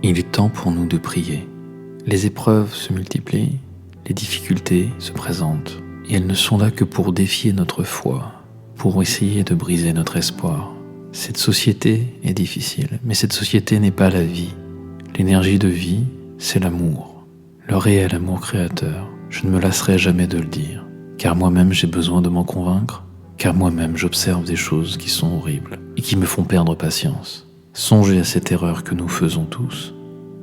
Il est temps pour nous de prier. Les épreuves se multiplient, les difficultés se présentent, et elles ne sont là que pour défier notre foi, pour essayer de briser notre espoir. Cette société est difficile, mais cette société n'est pas la vie. L'énergie de vie, c'est l'amour, le réel amour créateur. Je ne me lasserai jamais de le dire, car moi-même j'ai besoin de m'en convaincre, car moi-même j'observe des choses qui sont horribles et qui me font perdre patience. Songez à cette erreur que nous faisons tous.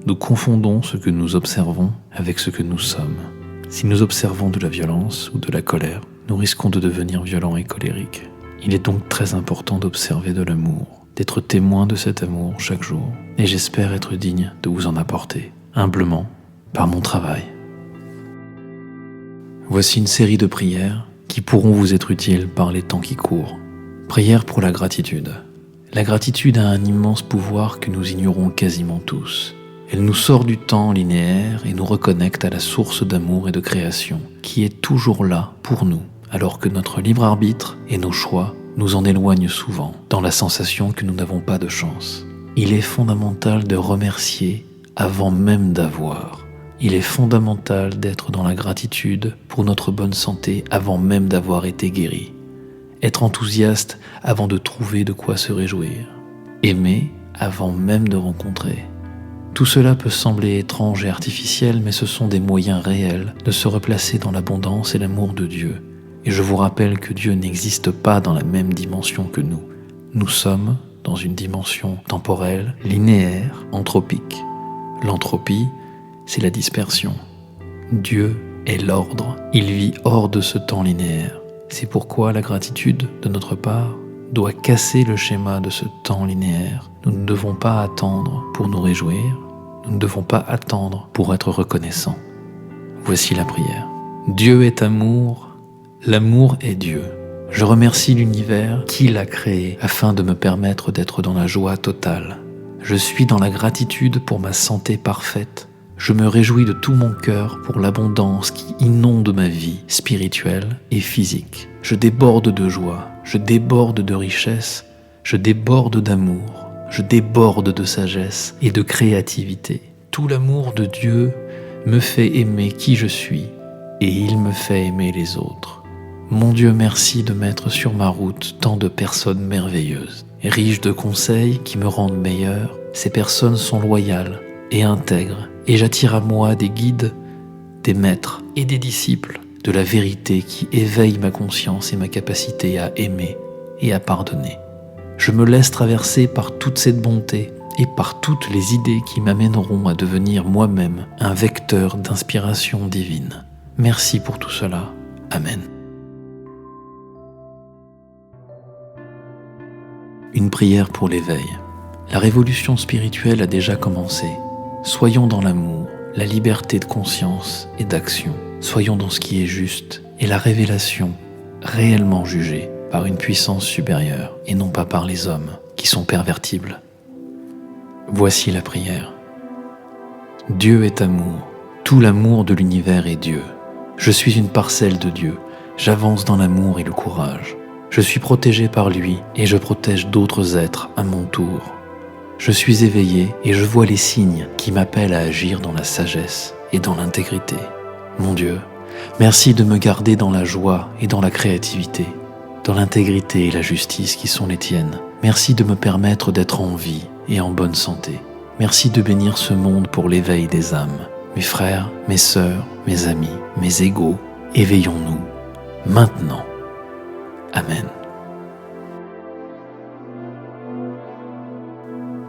Nous confondons ce que nous observons avec ce que nous sommes. Si nous observons de la violence ou de la colère, nous risquons de devenir violents et colériques. Il est donc très important d'observer de l'amour, d'être témoin de cet amour chaque jour, et j'espère être digne de vous en apporter, humblement, par mon travail. Voici une série de prières qui pourront vous être utiles par les temps qui courent. Prière pour la gratitude. La gratitude a un immense pouvoir que nous ignorons quasiment tous. Elle nous sort du temps linéaire et nous reconnecte à la source d'amour et de création, qui est toujours là pour nous, alors que notre libre arbitre et nos choix nous en éloignent souvent, dans la sensation que nous n'avons pas de chance. Il est fondamental de remercier avant même d'avoir. Il est fondamental d'être dans la gratitude pour notre bonne santé avant même d'avoir été guéri. Être enthousiaste avant de trouver de quoi se réjouir. Aimer avant même de rencontrer. Tout cela peut sembler étrange et artificiel, mais ce sont des moyens réels de se replacer dans l'abondance et l'amour de Dieu. Et je vous rappelle que Dieu n'existe pas dans la même dimension que nous. Nous sommes dans une dimension temporelle, linéaire, anthropique. L'entropie, c'est la dispersion. Dieu est l'ordre. Il vit hors de ce temps linéaire. C'est pourquoi la gratitude, de notre part, doit casser le schéma de ce temps linéaire. Nous ne devons pas attendre pour nous réjouir. Nous ne devons pas attendre pour être reconnaissants. Voici la prière. Dieu est amour, l'amour est Dieu. Je remercie l'univers qui l'a créé afin de me permettre d'être dans la joie totale. Je suis dans la gratitude pour ma santé parfaite. Je me réjouis de tout mon cœur pour l'abondance qui inonde ma vie spirituelle et physique. Je déborde de joie, je déborde de richesse, je déborde d'amour, je déborde de sagesse et de créativité. Tout l'amour de Dieu me fait aimer qui je suis et il me fait aimer les autres. Mon Dieu, merci de mettre sur ma route tant de personnes merveilleuses, riches de conseils qui me rendent meilleur. Ces personnes sont loyales et intègres, et j'attire à moi des guides, des maîtres et des disciples de la vérité qui éveillent ma conscience et ma capacité à aimer et à pardonner. Je me laisse traverser par toute cette bonté et par toutes les idées qui m'amèneront à devenir moi-même un vecteur d'inspiration divine. Merci pour tout cela. Amen. Une prière pour l'éveil. La révolution spirituelle a déjà commencé. Soyons dans l'amour, la liberté de conscience et d'action. Soyons dans ce qui est juste et la révélation réellement jugée par une puissance supérieure et non pas par les hommes qui sont pervertibles. Voici la prière. Dieu est amour. Tout l'amour de l'univers est Dieu. Je suis une parcelle de Dieu. J'avance dans l'amour et le courage. Je suis protégé par lui et je protège d'autres êtres à mon tour. Je suis éveillé et je vois les signes qui m'appellent à agir dans la sagesse et dans l'intégrité. Mon Dieu, merci de me garder dans la joie et dans la créativité, dans l'intégrité et la justice qui sont les tiennes. Merci de me permettre d'être en vie et en bonne santé. Merci de bénir ce monde pour l'éveil des âmes. Mes frères, mes sœurs, mes amis, mes égaux, éveillons-nous maintenant. Amen.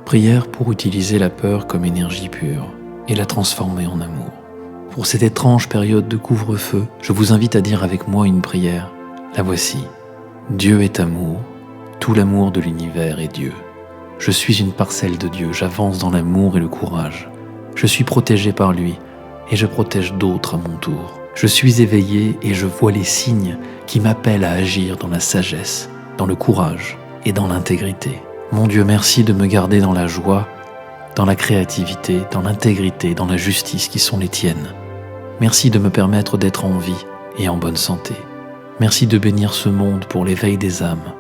Prière pour utiliser la peur comme énergie pure et la transformer en amour. Pour cette étrange période de couvre-feu, je vous invite à dire avec moi une prière. La voici. Dieu est amour, tout l'amour de l'univers est Dieu. Je suis une parcelle de Dieu, j'avance dans l'amour et le courage. Je suis protégé par lui et je protège d'autres à mon tour. Je suis éveillé et je vois les signes qui m'appellent à agir dans la sagesse, dans le courage et dans l'intégrité. Mon Dieu, merci de me garder dans la joie, dans la créativité, dans l'intégrité, dans la justice qui sont les tiennes. Merci de me permettre d'être en vie et en bonne santé. Merci de bénir ce monde pour l'éveil des âmes.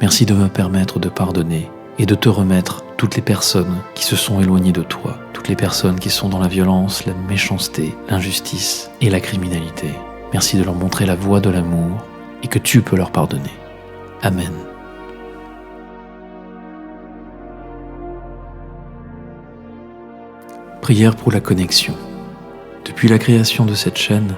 Merci de me permettre de pardonner et de te remettre toutes les personnes qui se sont éloignées de toi, toutes toutes les personnes qui sont dans la violence, la méchanceté, l'injustice et la criminalité. Merci de leur montrer la voie de l'amour et que tu peux leur pardonner. Amen. Prière pour la connexion. Depuis la création de cette chaîne,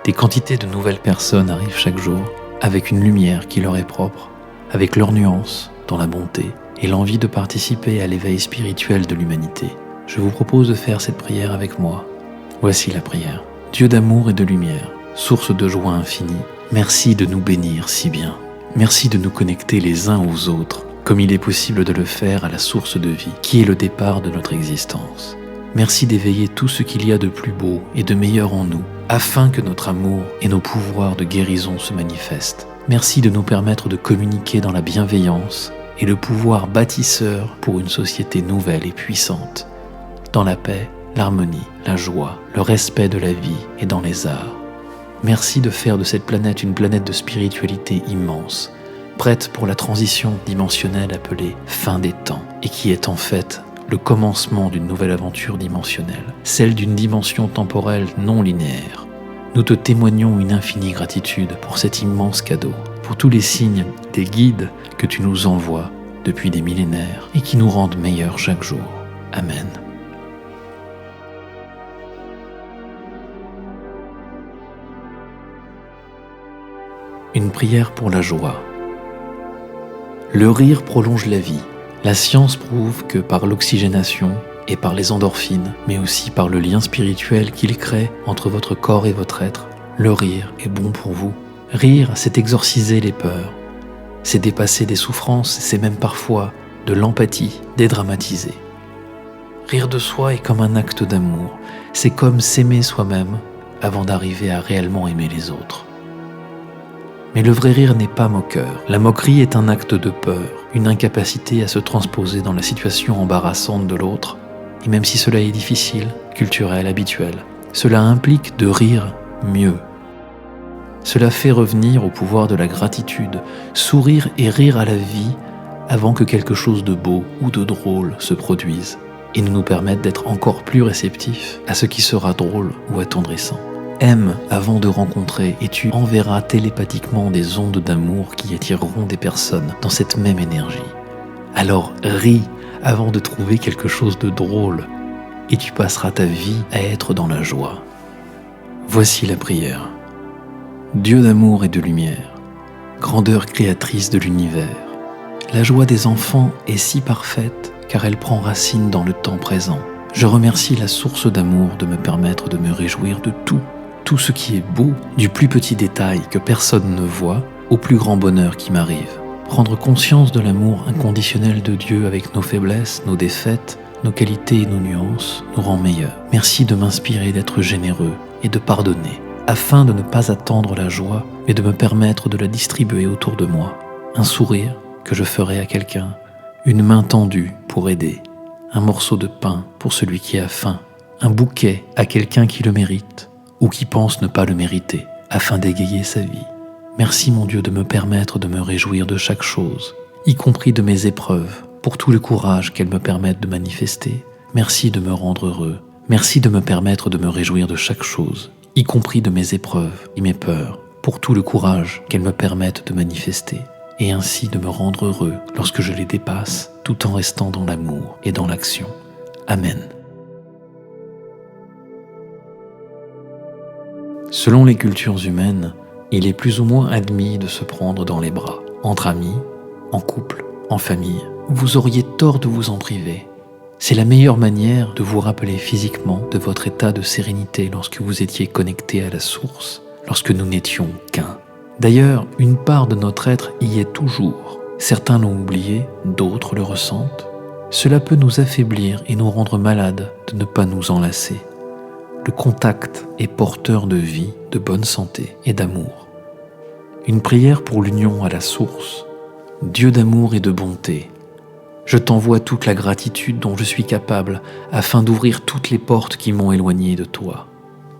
des quantités de nouvelles personnes arrivent chaque jour avec une lumière qui leur est propre, avec leurs nuances dans la bonté et l'envie de participer à l'éveil spirituel de l'humanité. Je vous propose de faire cette prière avec moi. Voici la prière. Dieu d'amour et de lumière, source de joie infinie, merci de nous bénir si bien. Merci de nous connecter les uns aux autres, comme il est possible de le faire à la source de vie, qui est le départ de notre existence. Merci d'éveiller tout ce qu'il y a de plus beau et de meilleur en nous, afin que notre amour et nos pouvoirs de guérison se manifestent. Merci de nous permettre de communiquer dans la bienveillance et le pouvoir bâtisseur pour une société nouvelle et puissante, dans la paix, l'harmonie, la joie, le respect de la vie et dans les arts. Merci de faire de cette planète une planète de spiritualité immense, prête pour la transition dimensionnelle appelée fin des temps, et qui est en fait le commencement d'une nouvelle aventure dimensionnelle, celle d'une dimension temporelle non linéaire. Nous te témoignons une infinie gratitude pour cet immense cadeau, pour tous les signes des guides que tu nous envoies depuis des millénaires et qui nous rendent meilleurs chaque jour. Amen. Une prière pour la joie. Le rire prolonge la vie. La science prouve que par l'oxygénation et par les endorphines, mais aussi par le lien spirituel qu'il crée entre votre corps et votre être, le rire est bon pour vous. Rire, c'est exorciser les peurs, c'est dépasser des souffrances, c'est même parfois de l'empathie dédramatisée. Rire de soi est comme un acte d'amour, c'est comme s'aimer soi-même avant d'arriver à réellement aimer les autres. Mais le vrai rire n'est pas moqueur. La moquerie est un acte de peur, une incapacité à se transposer dans la situation embarrassante de l'autre, et même si cela est difficile, culturel, habituel, cela implique de rire mieux. Cela fait revenir au pouvoir de la gratitude, sourire et rire à la vie avant que quelque chose de beau ou de drôle se produise, et nous permettre d'être encore plus réceptifs à ce qui sera drôle ou attendrissant. Aime avant de rencontrer et tu enverras télépathiquement des ondes d'amour qui attireront des personnes dans cette même énergie. Alors ris avant de trouver quelque chose de drôle et tu passeras ta vie à être dans la joie. Voici la prière. Dieu d'amour et de lumière, grandeur créatrice de l'univers, la joie des enfants est si parfaite car elle prend racine dans le temps présent. Je remercie la source d'amour de me permettre de me réjouir de tout ce qui est beau, du plus petit détail que personne ne voit, au plus grand bonheur qui m'arrive. Prendre conscience de l'amour inconditionnel de Dieu avec nos faiblesses, nos défaites, nos qualités et nos nuances nous rend meilleurs. Merci de m'inspirer d'être généreux et de pardonner, afin de ne pas attendre la joie, mais de me permettre de la distribuer autour de moi. Un sourire que je ferai à quelqu'un, une main tendue pour aider, un morceau de pain pour celui qui a faim, un bouquet à quelqu'un qui le mérite, ou qui pense ne pas le mériter, afin d'égayer sa vie. Merci mon Dieu de me permettre de me réjouir de chaque chose, y compris de mes épreuves, pour tout le courage qu'elles me permettent de manifester. Merci de me rendre heureux. Merci de me permettre de me réjouir de chaque chose, y compris de mes épreuves et mes peurs, pour tout le courage qu'elles me permettent de manifester, et ainsi de me rendre heureux lorsque je les dépasse, tout en restant dans l'amour et dans l'action. Amen. Selon les cultures humaines, il est plus ou moins admis de se prendre dans les bras, entre amis, en couple, en famille. Vous auriez tort de vous en priver. C'est la meilleure manière de vous rappeler physiquement de votre état de sérénité lorsque vous étiez connecté à la source, lorsque nous n'étions qu'un. D'ailleurs, une part de notre être y est toujours. Certains l'ont oublié, d'autres le ressentent. Cela peut nous affaiblir et nous rendre malades de ne pas nous enlacer. Le contact est porteur de vie, de bonne santé et d'amour. Une prière pour l'union à la source. Dieu d'amour et de bonté, je t'envoie toute la gratitude dont je suis capable afin d'ouvrir toutes les portes qui m'ont éloigné de toi.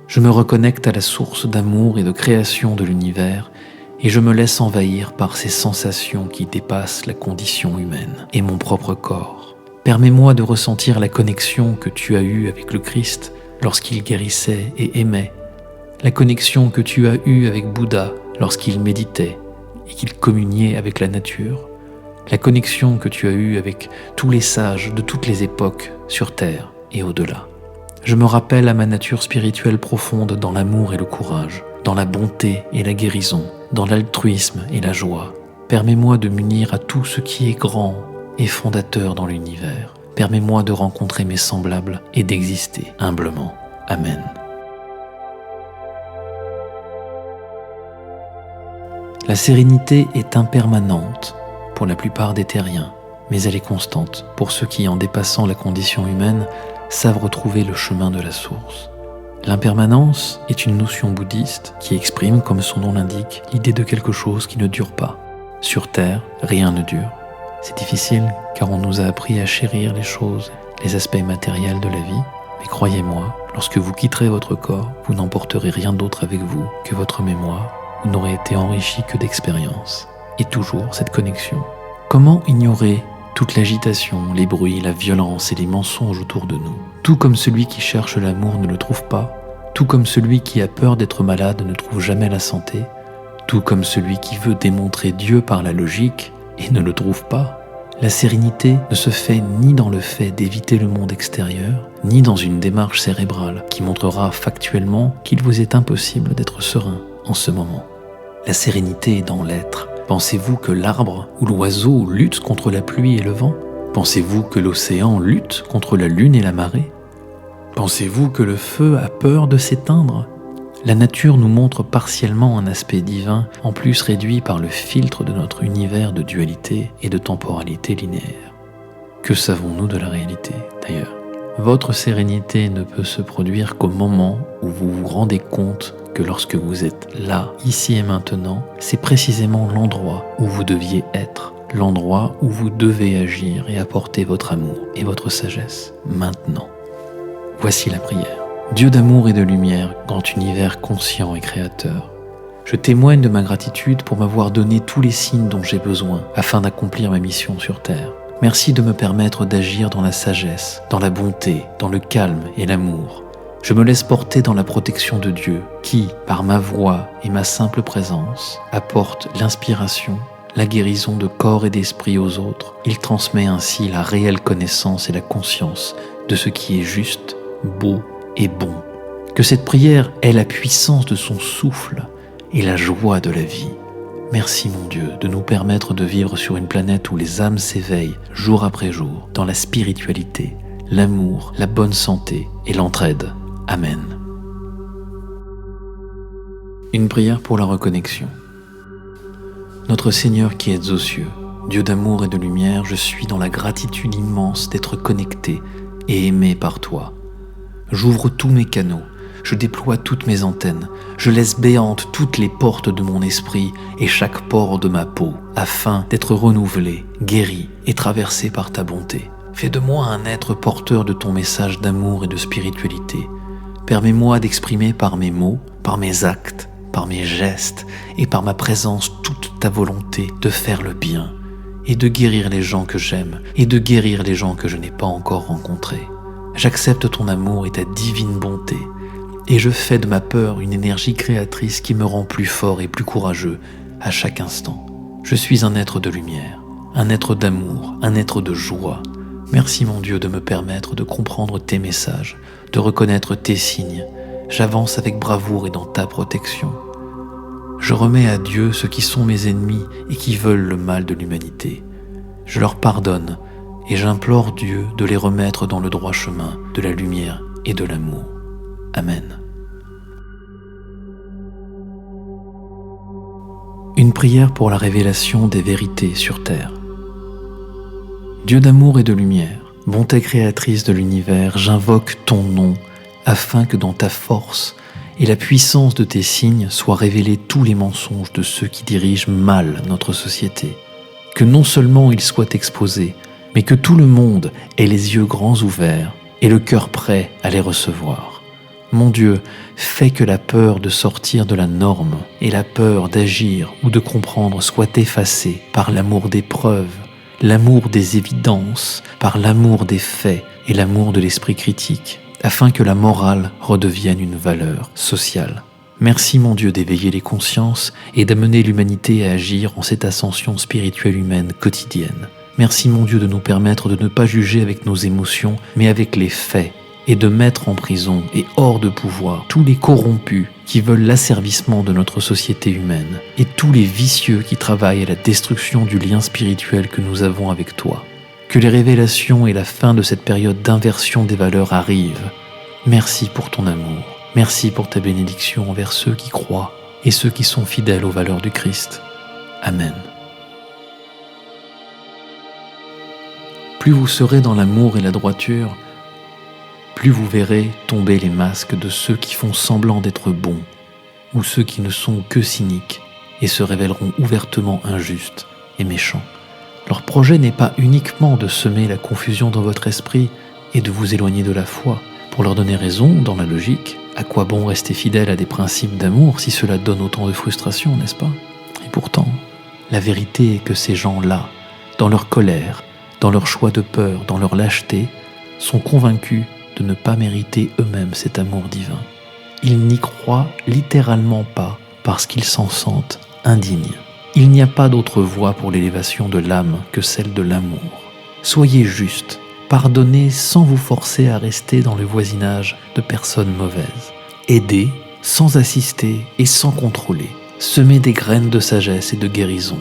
Je me reconnecte à la source d'amour et de création de l'univers et je me laisse envahir par ces sensations qui dépassent la condition humaine et mon propre corps. Permets-moi de ressentir la connexion que tu as eue avec le Christ lorsqu'il guérissait et aimait, la connexion que tu as eue avec Bouddha lorsqu'il méditait et qu'il communiait avec la nature, la connexion que tu as eue avec tous les sages de toutes les époques sur Terre et au-delà. Je me rappelle à ma nature spirituelle profonde dans l'amour et le courage, dans la bonté et la guérison, dans l'altruisme et la joie. Permets-moi de m'unir à tout ce qui est grand et fondateur dans l'univers. Permets-moi de rencontrer mes semblables et d'exister humblement. Amen. La sérénité est impermanente pour la plupart des terriens, mais elle est constante pour ceux qui, en dépassant la condition humaine, savent retrouver le chemin de la source. L'impermanence est une notion bouddhiste qui exprime, comme son nom l'indique, l'idée de quelque chose qui ne dure pas. Sur Terre, rien ne dure. C'est difficile car on nous a appris à chérir les choses, les aspects matériels de la vie, mais croyez-moi, lorsque vous quitterez votre corps, vous n'emporterez rien d'autre avec vous que votre mémoire. Vous n'aurez été enrichi que d'expérience, et toujours cette connexion. Comment ignorer toute l'agitation, les bruits, la violence et les mensonges autour de nous? Tout comme celui qui cherche l'amour ne le trouve pas, tout comme celui qui a peur d'être malade ne trouve jamais la santé, tout comme celui qui veut démontrer Dieu par la logique et ne le trouve pas. La sérénité ne se fait ni dans le fait d'éviter le monde extérieur, ni dans une démarche cérébrale qui montrera factuellement qu'il vous est impossible d'être serein en ce moment. La sérénité est dans l'être. Pensez-vous que l'arbre ou l'oiseau lutte contre la pluie et le vent? Pensez-vous que l'océan lutte contre la lune et la marée? Pensez-vous que le feu a peur de s'éteindre? La nature nous montre partiellement un aspect divin, en plus réduit par le filtre de notre univers de dualité et de temporalité linéaire. Que savons-nous de la réalité, d'ailleurs? Votre sérénité ne peut se produire qu'au moment où vous vous rendez compte que lorsque vous êtes là, ici et maintenant, c'est précisément l'endroit où vous deviez être, l'endroit où vous devez agir et apporter votre amour et votre sagesse, maintenant. Voici la prière. Dieu d'amour et de lumière, grand univers conscient et créateur, je témoigne de ma gratitude pour m'avoir donné tous les signes dont j'ai besoin afin d'accomplir ma mission sur Terre. Merci de me permettre d'agir dans la sagesse, dans la bonté, dans le calme et l'amour. Je me laisse porter dans la protection de Dieu qui, par ma voix et ma simple présence, apporte l'inspiration, la guérison de corps et d'esprit aux autres. Il transmet ainsi la réelle connaissance et la conscience de ce qui est juste, beau et bon. Que cette prière ait la puissance de son souffle et la joie de la vie. Merci mon Dieu de nous permettre de vivre sur une planète où les âmes s'éveillent jour après jour dans la spiritualité, l'amour, la bonne santé et l'entraide. Amen. Une prière pour la reconnexion. Notre Seigneur qui êtes aux cieux, Dieu d'amour et de lumière, je suis dans la gratitude immense d'être connecté et aimé par toi. J'ouvre tous mes canaux, je déploie toutes mes antennes, je laisse béantes toutes les portes de mon esprit et chaque pore de ma peau, afin d'être renouvelé, guéri et traversé par ta bonté. Fais de moi un être porteur de ton message d'amour et de spiritualité. Permets-moi d'exprimer par mes mots, par mes actes, par mes gestes et par ma présence toute ta volonté de faire le bien et de guérir les gens que j'aime et de guérir les gens que je n'ai pas encore rencontrés. J'accepte ton amour et ta divine bonté et je fais de ma peur une énergie créatrice qui me rend plus fort et plus courageux à chaque instant. Je suis un être de lumière, un être d'amour, un être de joie. Merci mon Dieu de me permettre de comprendre tes messages, de reconnaître tes signes. J'avance avec bravoure et dans ta protection. Je remets à Dieu ceux qui sont mes ennemis et qui veulent le mal de l'humanité. Je leur pardonne et j'implore Dieu de les remettre dans le droit chemin de la lumière et de l'amour. Amen. Une prière pour la révélation des vérités sur terre. Dieu d'amour et de lumière, bonté créatrice de l'univers, j'invoque ton nom afin que dans ta force et la puissance de tes signes soient révélés tous les mensonges de ceux qui dirigent mal notre société. Que non seulement ils soient exposés, mais que tout le monde ait les yeux grands ouverts et le cœur prêt à les recevoir. Mon Dieu, fais que la peur de sortir de la norme et la peur d'agir ou de comprendre soient effacées par l'amour des preuves, l'amour des évidences par l'amour des faits et l'amour de l'esprit critique, afin que la morale redevienne une valeur sociale. Merci mon Dieu d'éveiller les consciences et d'amener l'humanité à agir en cette ascension spirituelle humaine quotidienne. Merci mon Dieu de nous permettre de ne pas juger avec nos émotions, mais avec les faits, et de mettre en prison et hors de pouvoir tous les corrompus qui veulent l'asservissement de notre société humaine, et tous les vicieux qui travaillent à la destruction du lien spirituel que nous avons avec toi. Que les révélations et la fin de cette période d'inversion des valeurs arrivent. Merci pour ton amour. Merci pour ta bénédiction envers ceux qui croient et ceux qui sont fidèles aux valeurs du Christ. Amen. Plus vous serez dans l'amour et la droiture, plus vous verrez tomber les masques de ceux qui font semblant d'être bons, ou ceux qui ne sont que cyniques et se révéleront ouvertement injustes et méchants. Leur projet n'est pas uniquement de semer la confusion dans votre esprit et de vous éloigner de la foi. Pour leur donner raison, dans la logique, à quoi bon rester fidèle à des principes d'amour si cela donne autant de frustration, n'est-ce pas? Et pourtant, la vérité est que ces gens-là, dans leur colère, dans leur choix de peur, dans leur lâcheté, sont convaincus de ne pas mériter eux-mêmes cet amour divin. Ils n'y croient littéralement pas parce qu'ils s'en sentent indignes. Il n'y a pas d'autre voie pour l'élévation de l'âme que celle de l'amour. Soyez justes, pardonnez sans vous forcer à rester dans le voisinage de personnes mauvaises. Aidez sans assister et sans contrôler. Semez des graines de sagesse et de guérison.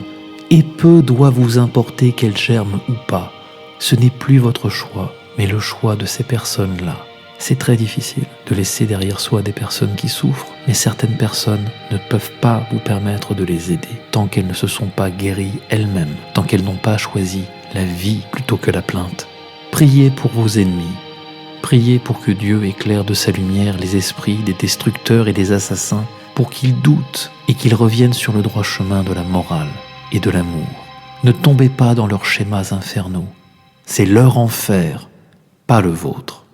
Et peu doit vous importer qu'elles germent ou pas. Ce n'est plus votre choix, mais le choix de ces personnes-là. C'est très difficile de laisser derrière soi des personnes qui souffrent, mais certaines personnes ne peuvent pas vous permettre de les aider tant qu'elles ne se sont pas guéries elles-mêmes, tant qu'elles n'ont pas choisi la vie plutôt que la plainte. Priez pour vos ennemis. Priez pour que Dieu éclaire de sa lumière les esprits des destructeurs et des assassins, pour qu'ils doutent et qu'ils reviennent sur le droit chemin de la morale et de l'amour. Ne tombez pas dans leurs schémas infernaux. C'est leur enfer, pas le vôtre.